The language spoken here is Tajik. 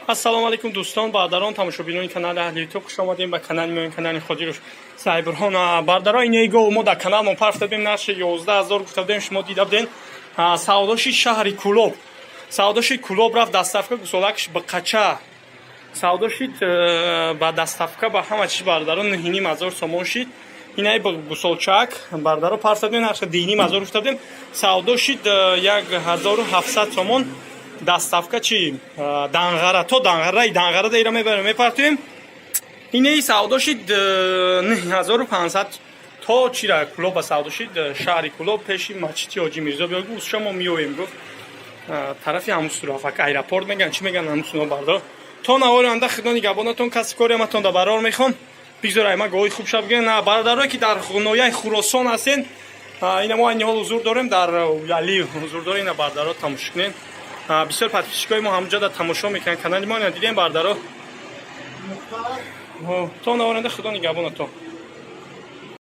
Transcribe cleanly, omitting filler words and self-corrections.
ассалому алайкум дӯстон, бародарон, тамошобинони канали Аҳли Ютуб, хуш омадем ба канали моин, канали Ходируш Сайбурҳон. Бардаро ине го мо дар канал мо пафта бем наши 11000 гуфта будем, шумо дида будем. Саудоши шаҳри Кӯлоб, саудоши Кӯлоб рафт дастафка гусолакш ба қача. Саудоши ба дастафка ба ҳама чиз бардаро 9000 сомон шид. Инай ба гусолчак бардаро пафта бем наши 9000 гуфта будем. Саудоши 1700 сомон. Доставка чи данғара то данғара дейра мебарем мепартуем. Ине саудошид 1500 то чира Кӯлоб саудошид шаҳри Кӯлоб пеши масҷиди Ҳоҷи Мирзо биёгу усшамо миёем гуфт тарафи ҳамусурафак аэропорт меган чи меган ҳамусуно бардо то навори анда хидони габонатон каси кори аматон да барор мехом бигзорай ма гоҳи хуб шаб ген бардаро ки дар ноҳияи Хуросон ҳастен. Ина мо айни ҳол ҳузур дорем дар Улали ҳузур дорем. Ина бардаро тамошо кунед. Бисёр подписчикои мо ҳамҷо да тамошо мекунанд канали мо. Ина дидем бардаро то наворанда худо нигабонатон.